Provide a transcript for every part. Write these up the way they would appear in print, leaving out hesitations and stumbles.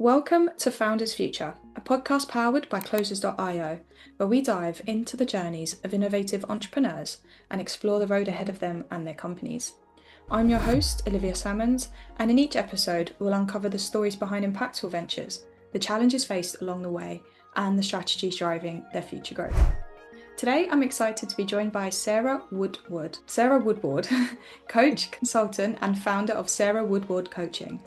Welcome to Founders Future, a podcast powered by Closers.io, where we dive into the journeys of innovative entrepreneurs and explore the road ahead of them and their companies. I'm your host, Olivia Sammons, and in each episode, we'll uncover the stories behind impactful ventures, the challenges faced along the way, and the strategies driving their future growth. Today, I'm excited to be joined by Sarah Woodward, coach, consultant, and founder of Sarah Woodward Coaching,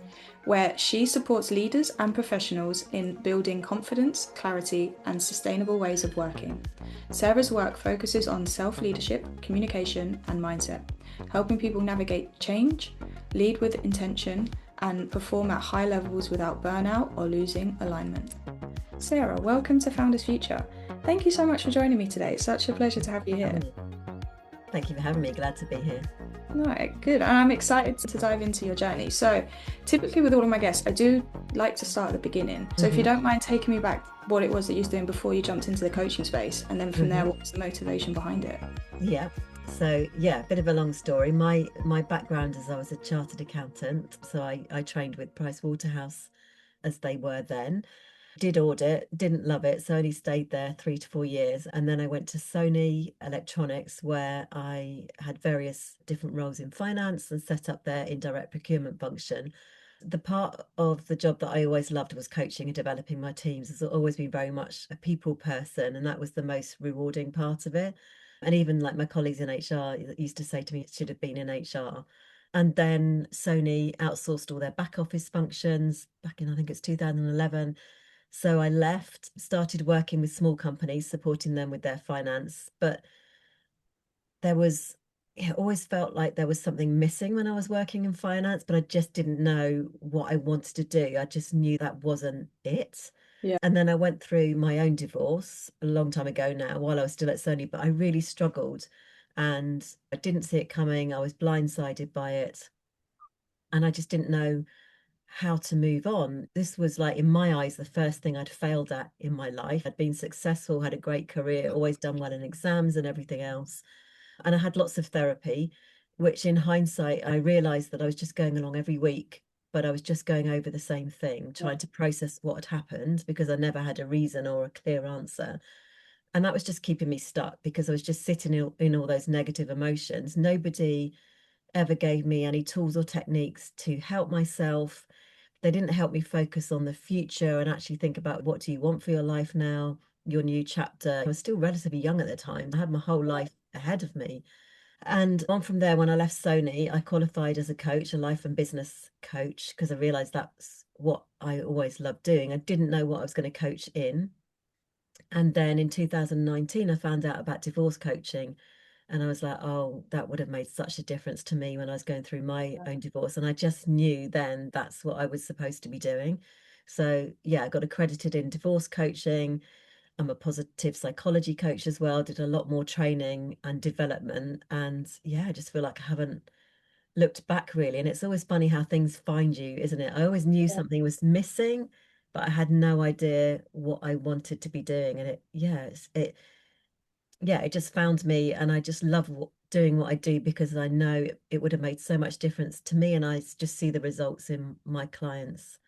where she supports leaders and professionals in building confidence, clarity, and sustainable ways of working. Sarah's work focuses on self-leadership, communication, and mindset, helping people navigate change, lead with intention, and perform at high levels without burnout or losing alignment. Sarah, welcome to Founders Future. Thank you so much for joining me today. It's such a pleasure to have you here. Thank you for having me. Glad to be here. Right, good. And I'm excited to dive into your journey. So typically with all of my guests, I do like to start at the beginning. So if you don't mind taking me back what it was that you was doing before you jumped into the coaching space, and then from there, what was the motivation behind it? Yeah. So a bit of a long story. My background is I was a chartered accountant. So I trained with Pricewaterhouse as they were then. Did audit, didn't love it, so only stayed there 3 to 4 years. And then I went to Sony Electronics, where I had various different roles in finance and set up their indirect procurement function. The part of the job that I always loved was coaching and developing my teams. I've always been very much a people person, and that was the most rewarding part of it. And even like my colleagues in HR used to say to me, it should have been in HR. And then Sony outsourced all their back office functions back in, I think it's 2011. So I left, started working with small companies, supporting them with their finance. But it always felt like there was something missing when I was working in finance, but I just didn't know what I wanted to do. I just knew that wasn't it. Yeah. And then I went through my own divorce a long time ago now, while I was still at Sony, but I really struggled and I didn't see it coming. I was blindsided by it. And I just didn't know how to move on. This was like, in my eyes, the first thing I'd failed at in my life. I'd been successful, had a great career, always done well in exams and everything else. And I had lots of therapy, which in hindsight, I realized that I was just going along every week, but I was just going over the same thing, trying to process what had happened because I never had a reason or a clear answer. And that was just keeping me stuck because I was just sitting in all those negative emotions. Nobody ever gave me any tools or techniques to help myself. They didn't help me focus on the future and actually think about, what do you want for your life now, your new chapter. I was still relatively young at the time. I had my whole life ahead of me. And on from there, when I left Sony, I qualified as a coach, a life and business coach, because I realized that's what I always loved doing. I didn't know what I was going to coach in. And then in 2019, I found out about divorce coaching. And I was like, oh, that would have made such a difference to me when I was going through my own divorce. And I just knew then that's what I was supposed to be doing. So I got accredited in divorce coaching. I'm a positive psychology coach as well, did a lot more training and development. And I just feel like I haven't looked back really. And it's always funny how things find you, isn't it? I always knew something was missing, but I had no idea what I wanted to be doing. And it just found me, and I just love doing what I do because I know it would have made so much difference to me, and I just see the results in my clients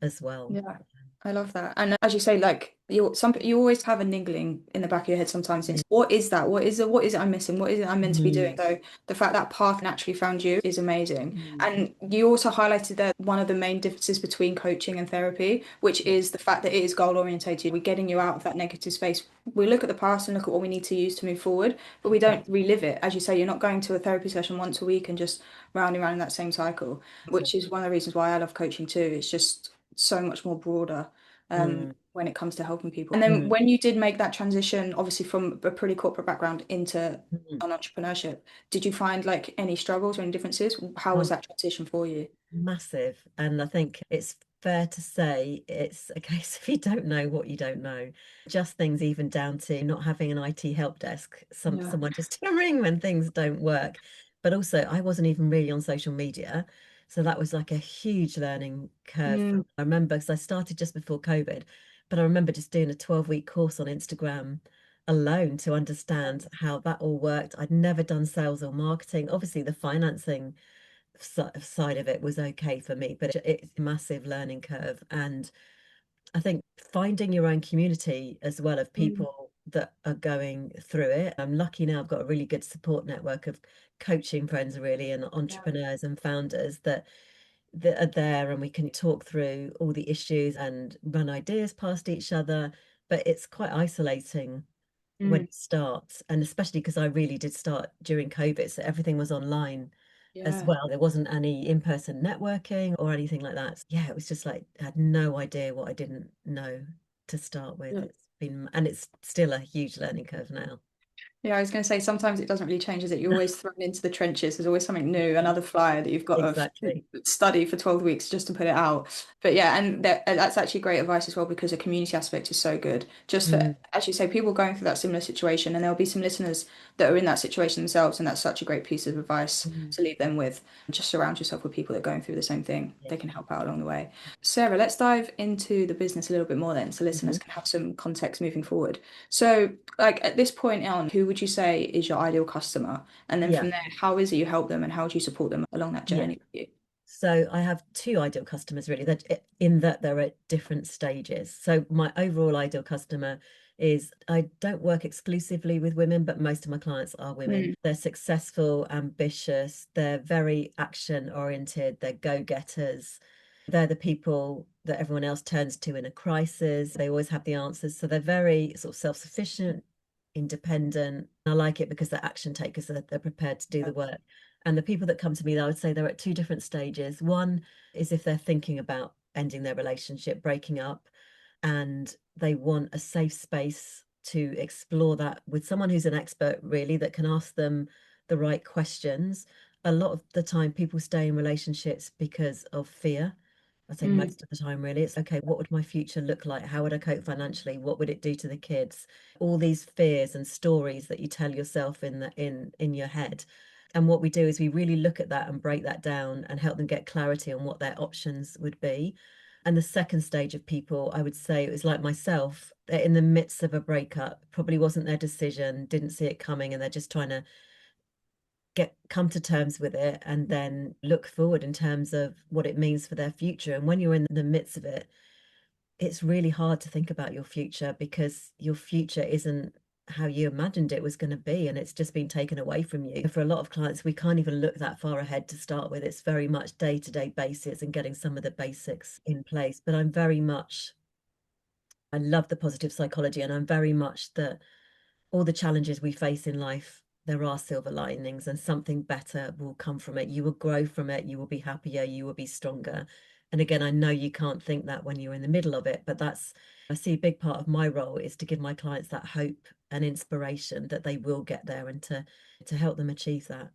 as well. Yeah, I love that. And as you say, like you always have a niggling in the back of your head sometimes. It's what is that? What is it I'm missing? What is it I'm meant to be doing? So the fact that path naturally found you is amazing. And you also highlighted that one of the main differences between coaching and therapy, which is the fact that it is goal orientated. We're getting you out of that negative space. We look at the past and look at what we need to use to move forward, but we don't relive it. As you say, you're not going to a therapy session once a week and just rounding around in that same cycle, which is one of the reasons why I love coaching too. It's just so much more broader when it comes to helping people. And then when you did make that transition, obviously from a pretty corporate background into an entrepreneurship, did you find like any struggles or any differences? How was that transition for you? Massive. And I think it's fair to say it's a case of you don't know what you don't know. Just things even down to not having an IT help desk, someone just to ring when things don't work. But also I wasn't even really on social media. So that was like a huge learning curve. I remember because I started just before COVID, but I remember just doing a 12-week course on Instagram alone to understand how that all worked. I'd never done sales or marketing. Obviously, the financing side of it was okay for me, but it's a massive learning curve. And I think finding your own community as well of Mm. people that are going through it. I'm lucky now I've got a really good support network of coaching friends really, and Yeah. entrepreneurs and founders that are there, and we can talk through all the issues and run ideas past each other. But it's quite isolating when Mm. it starts, and especially because I really did start during COVID, so everything was online as Yeah. well. There wasn't any in-person networking or anything like that. So, yeah, it was just like I had no idea what I didn't know to start with. Yeah. And it's still a huge learning curve now. Yeah, I was going to say sometimes it doesn't really change, is it? You're always thrown into the trenches. There's always something new, another flyer that you've got to Exactly. study for 12 weeks just to put it out. But yeah, and that's actually great advice as well because the community aspect is so good. Just for, Mm, as you say, people going through that similar situation, and there'll be some listeners that are in that situation themselves, and that's such a great piece of advice mm, to leave them with. Just surround yourself with people that are going through the same thing. yeah. They can help out along the way. Sarah, let's dive into the business a little bit more then, so Mhm. listeners can have some context moving forward. So, like at this point on, who would you say is your ideal customer? And then Yeah. from there, how is it you help them and how do you support them along that Yeah. journey with you? So I have two ideal customers really, that in that they're at different stages. So my overall ideal customer is I don't work exclusively with women, but most of my clients are women. Mm. They're successful, ambitious, they're very action oriented, they're go-getters. They're the people that everyone else turns to in a crisis. They always have the answers. So they're very sort of self-sufficient, independent. I like it because they're action takers, so that they're prepared to do Yeah. the work. And the people that come to me, I would say they're at two different stages. One is if they're thinking about ending their relationship, breaking up, and they want a safe space to explore that with someone who's an expert, really, that can ask them the right questions. A lot of the time, people stay in relationships because of fear. I say Mm. most of the time, really. It's okay, what would my future look like? How would I cope financially? What would it do to the kids? All these fears and stories that you tell yourself in your head. And what we do is we really look at that and break that down and help them get clarity on what their options would be. And the second stage of people, I would say it was like myself, they're in the midst of a breakup, probably wasn't their decision, didn't see it coming, and they're just trying to come to terms with it and then look forward in terms of what it means for their future. And when you're in the midst of it, it's really hard to think about your future because your future isn't how you imagined it was going to be, and it's just been taken away from you. For a lot of clients, we can't even look that far ahead to start with. It's very much day-to-day basis and getting some of the basics in place. But I love the positive psychology, and I'm very much that all the challenges we face in life, there are silver linings and something better will come from it. You will grow from it. You will be happier. You will be stronger. And again, I know you can't think that when you're in the middle of it, but I see a big part of my role is to give my clients that hope and inspiration that they will get there, and to help them achieve that.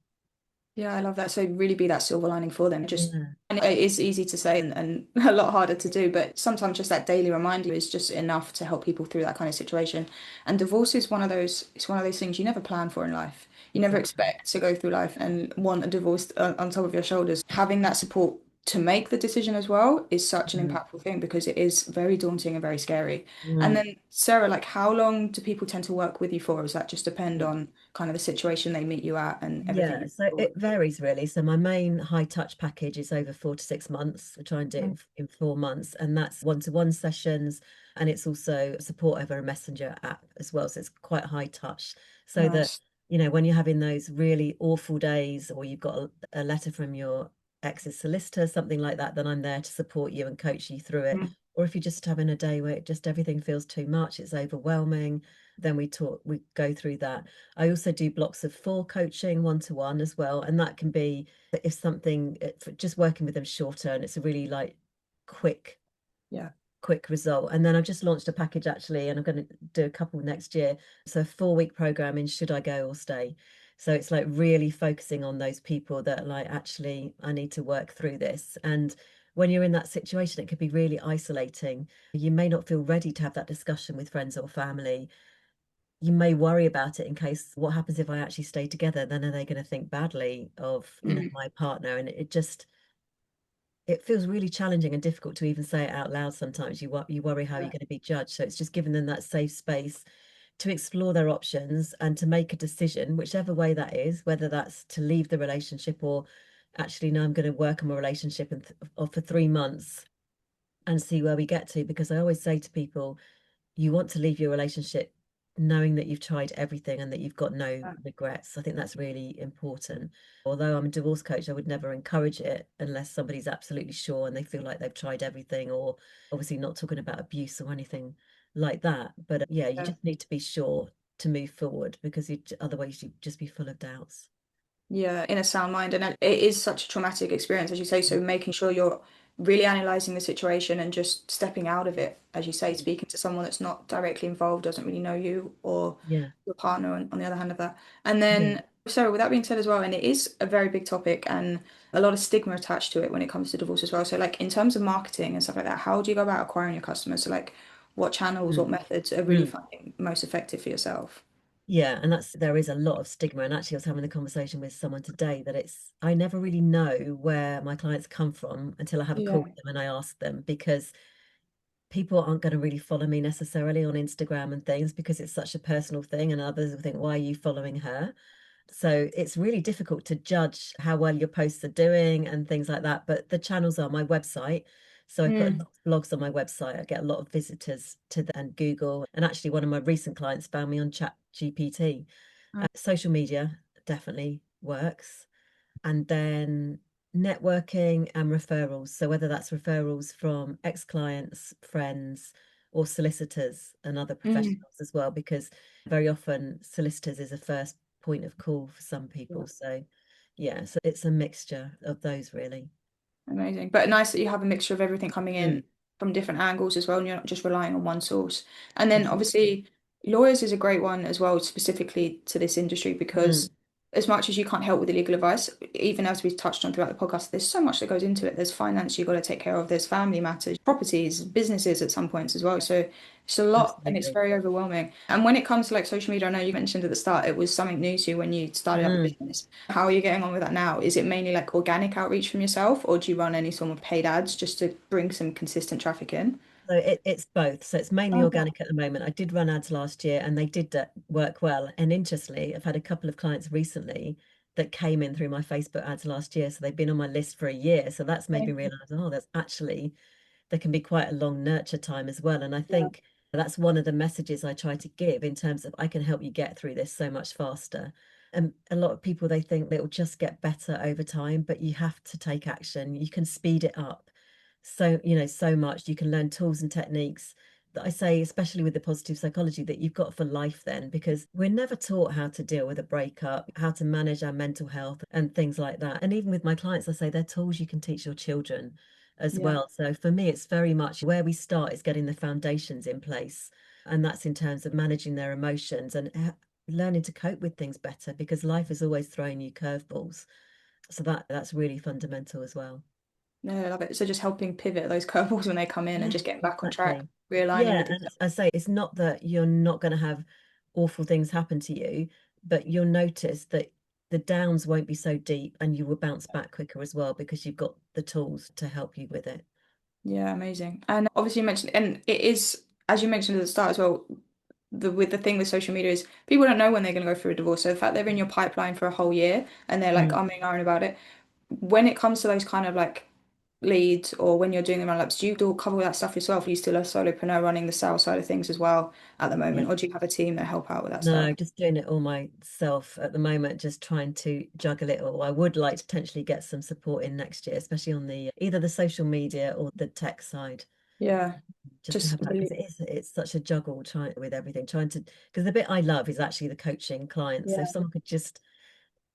Yeah, I love that. So really be that silver lining for them. Just Yeah. and it is easy to say and a lot harder to do, but sometimes just that daily reminder is just enough to help people through that kind of situation. And divorce is one of those, it's one of those things you never plan for in life. You never Exactly. expect to go through life and want a divorce on top of your shoulders. Having that support to make the decision as well is such an Mm. impactful thing because it is very daunting and very scary. And Mm. then Sarah, like how long do people tend to work with you for? Does that just depend on kind of the situation they meet you at and everything Yeah, you so forward it varies really. So my main high touch package is over 4 to 6 months. We try and do it to? in 4 months, and that's one-to-one sessions, and it's also support over a messenger app as well. So it's quite high touch. So that, Nice. when you're having those really awful days, or you've got a letter from your ex's solicitor, something like that, then I'm there to support you and coach you through it. Mm. Or if you're just having a day where just everything feels too much, it's overwhelming, then we go through that. I also do blocks of four coaching, one-to-one as well. And that can be if something, just working with them shorter, and it's a really like quick, Yeah. quick result. And then I've just launched a package actually, and I'm going to do a couple next year. So a 4 week program in Should I Go or Stay? So it's like really focusing on those people that like, actually, I need to work through this. And when you're in that situation, it could be really isolating. You may not feel ready to have that discussion with friends or family. You may worry about it in case what happens if I actually stay together, then are they going to think badly of, Mm. my partner? And it feels really challenging and difficult to even say it out loud sometimes. You worry how you're Yeah. going to be judged. So it's just giving them that safe space to explore their options and to make a decision, whichever way that is, whether that's to leave the relationship or actually, no, I'm going to work on my relationship and for 3 months and see where we get to. Because I always say to people, you want to leave your relationship knowing that you've tried everything and that you've got no regrets. I think that's really important. Although I'm a divorce coach, I would never encourage it unless somebody's absolutely sure and they feel like they've tried everything, or obviously not talking about abuse or anything like that. But yeah, you Yeah. just need to be sure to move forward, because otherwise you'd just be full of doubts. Yeah, in a sound mind. And it is such a traumatic experience, as you say. So making sure you're really analysing the situation and just stepping out of it, as you say, speaking to someone that's not directly involved, doesn't really know you or Yeah. your partner on the other hand of that. And Yeah. then, so with that being said as well, and it is a very big topic and a lot of stigma attached to it when it comes to divorce as well. So like in terms of marketing and stuff like that, how do you go about acquiring your customers? So like what channels, what Mm. methods are really Mm. finding most effective for yourself? Yeah, and there is a lot of stigma. And actually, I was having a conversation with someone today that I never really know where my clients come from until I have a call Yeah. with them and I ask them, because people aren't going to really follow me necessarily on Instagram and things because it's such a personal thing, and others will think, why are you following her? So it's really difficult to judge how well your posts are doing and things like that. But the channels are my website. So I put Mm. blogs on my website. I get a lot of visitors to that, and Google. And actually, one of my recent clients found me on Chat GPT. Social media definitely works. And then networking and referrals. So whether that's referrals from ex-clients, friends, or solicitors and other Mm. professionals as well, because very often solicitors is a first point of call for some people. So yeah, so it's a mixture of those really. Amazing. But nice that you have a mixture of everything coming Mm, in from different angles as well, and you're not just relying on one source. And then exactly. obviously, lawyers is a great one as well, specifically to this industry, Mm, because as much as you can't help with the legal advice, even as we've touched on throughout the podcast, there's so much that goes into it. There's finance you've got to take care of, there's family matters, properties, businesses at some points as well. So it's a lot and it's absolutely. very overwhelming. And when it comes to like social media, I know you mentioned at the start it was something new to you when you started up a Mm. business. How are you getting on with that now? Is it mainly like organic outreach from yourself, or do you run any sort of paid ads just to bring some consistent traffic in? So it's both. So it's mainly Okay. organic at the moment. I did run ads last year and they did work well. And interestingly, I've had a couple of clients recently that came in through my Facebook ads last year. So they've been on my list for a year. So that's made me realize, oh, there's actually, there can be quite a long nurture time as well. And I Yeah. think that's one of the messages I try to give, in terms of I can help you get through this so much faster. And a lot of people, they think it'll just get better over time, but you have to take action. You can speed it up so, so much. You can learn tools and techniques that I say, especially with the positive psychology, that you've got for life then, because we're never taught how to deal with a breakup, how to manage our mental health and things like that. And even with my clients, I say they're tools you can teach your children as Yeah. well. So for me, it's very much where we start is getting the foundations in place. And that's in terms of managing their emotions and learning to cope with things better, because life is always throwing you curveballs. So that's really fundamental as well. No, I love it. So just helping pivot those curveballs when they come in and Yeah, just getting back on track, exactly. realigning Yeah, with and yourself. I say it's not that you're not going to have awful things happen to you, but you'll notice that the downs won't be so deep and you will bounce back quicker as well, because you've got the tools to help you with it. Yeah, amazing. And obviously you mentioned, and it is, as you mentioned at the start as well, with the thing with social media is people don't know when they're going to go through a divorce. So the fact they're in your pipeline for a whole year and they're like Mm. umming and ahhing about it, when it comes to those kind of like leads or when you're doing the roundups, do you do cover all that stuff yourself? Are you still a solopreneur running the sales side of things as well at the moment, Yeah. or do you have a team that help out with that stuff? No, just doing it all myself at the moment, just trying to juggle it all. I would like to potentially get some support in next year, especially on the either the social media or the tech side, Yeah, just to just have that, really, because it's such a juggle trying with everything, trying to, because the bit I love is actually the coaching clients. So if yeah. someone could just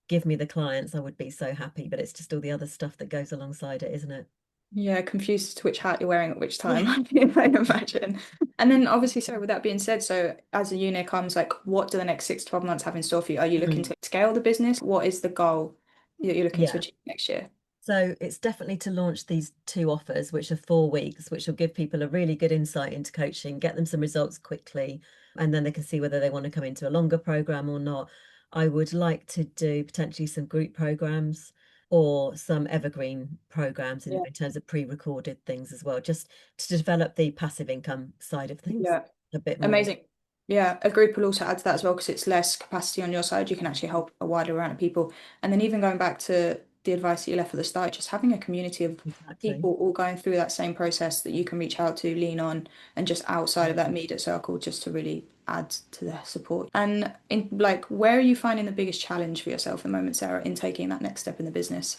give me the clients, I would be so happy. But it's just all the other stuff that goes alongside it, isn't it? Yeah, confused as to which hat you're wearing at which Yeah. time, I imagine. And then obviously, so with that being said, so as the year comes, like what do the next 6 to 12 months have in store for you? Are you looking Mm. to scale the business? What is the goal that you're looking to Yeah. achieve next year? So it's definitely to launch these two offers, which are 4 weeks, which will give people a really good insight into coaching, get them some results quickly, and then they can see whether they want to come into a longer program or not. I would like to do potentially some group programs or some evergreen programs Yeah. in terms of pre-recorded things as well, just to develop the passive income side of things Yeah. a bit more. Amazing. Yeah, a group will also add to that as well because it's less capacity on your side. You can actually help a wider amount of people. And then even going back to the advice that you left at the start, just having a community of Exactly. people all going through that same process that you can reach out to, lean on, and just outside of that immediate circle, just to really add to their support. And in like, where are you finding the biggest challenge for yourself at the moment, Sarah, in taking that next step in the business?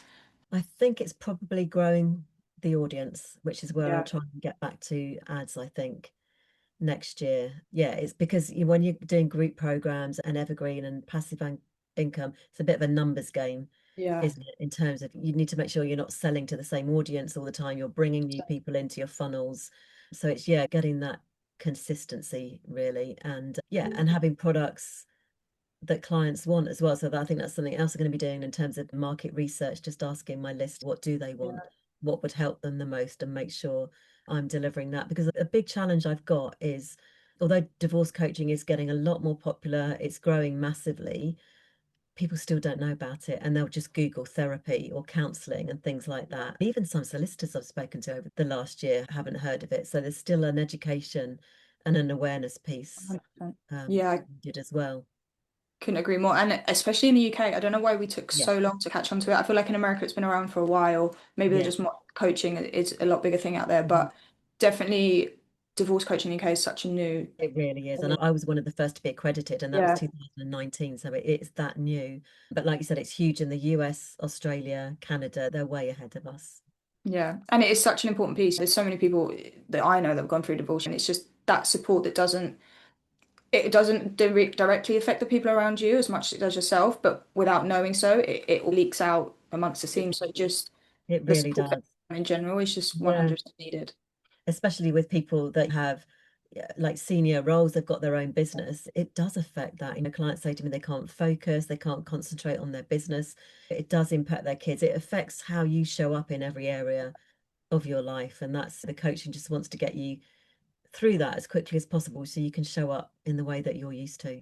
I think it's probably growing the audience, which is where I'll Yeah, try and get back to ads, I think, next year. Yeah, it's because when you're doing group programs and evergreen and passive income, it's a bit of a numbers game, yeah, isn't it? In terms of you need to make sure you're not selling to the same audience all the time, you're bringing new people into your funnels. So it's, yeah, getting that consistency really. And yeah, and having products that clients want as well. So I think that's something else I'm going to be doing in terms of market research, just asking my list, what do they want? yeah. What would help them the most, and make sure I'm delivering that. Because a big challenge I've got is, although divorce coaching is getting a lot more popular, it's growing massively, people still don't know about it, and they'll just Google therapy or counselling and things like that. Even some solicitors I've spoken to over the last year haven't heard of it. So there's still an education and an awareness piece 100%. Yeah, needed as well. couldn't agree more. And especially in the UK, I don't know why we took Yeah, so long to catch on to it. I feel like in America it's been around for a while. Maybe they're yeah. just more coaching is a lot bigger thing out there, Mhm. but definitely divorce coaching in the UK is such a new. It really is. And I was one of the first to be accredited, and that was Yeah, 2019. So it is that new. But like you said, it's huge in the US, Australia, Canada. They're way ahead of us. yeah. And it is such an important piece. There's so many people that I know that have gone through divorce, and it's just that support that doesn't directly affect the people around you as much as it does yourself, but without knowing so, it leaks out amongst the It, team. So just it the really support does. in general is just Yeah. 100% needed. Especially with people that have, yeah, like senior roles, they've got their own business. It does affect that. Clients say to me they can't focus, they can't concentrate on their business. It does impact their kids. It affects how you show up in every area of your life. And that's the coaching just wants to get you through that as quickly as possible so you can show up in the way that you're used to.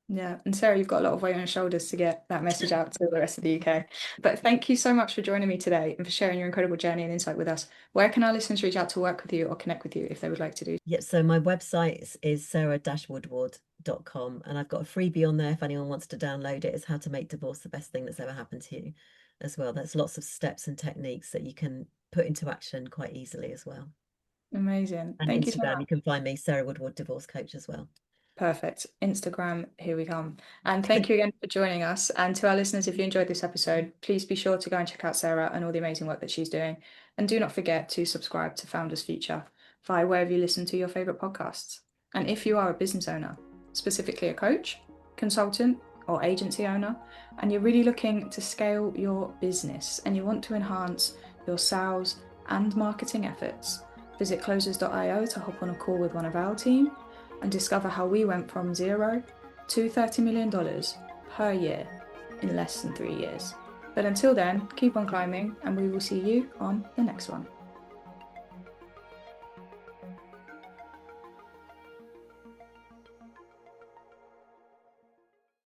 Yeah, and Sarah, you've got a lot of weight on your shoulders to get that message out to the rest of the UK. But thank you so much for joining me today and for sharing your incredible journey and insight with us. Where can our listeners reach out to work with you or connect with you if they would like to do? Yeah, so my website is sarah-woodward.com, and I've got a freebie on there if anyone wants to download it. It's how to make divorce the best thing that's ever happened to you as well. There's lots of steps and techniques that you can put into action quite easily as well. Amazing. And Thank you so Instagram, you much. can find me, Sarah Woodward Divorce Coach as well. Perfect. Instagram, here we come. And thank you again for joining us. And to our listeners, if you enjoyed this episode, please be sure to go and check out Sarah and all the amazing work that she's doing. And do not forget to subscribe to Founders Future via wherever you listen to your favorite podcasts. And if you are a business owner, specifically a coach, consultant, or agency owner, and you're really looking to scale your business and you want to enhance your sales and marketing efforts, visit closers.io to hop on a call with one of our team and discover how we went from zero to $30 million per year in less than 3 years. But until then, keep on climbing, and we will see you on the next one.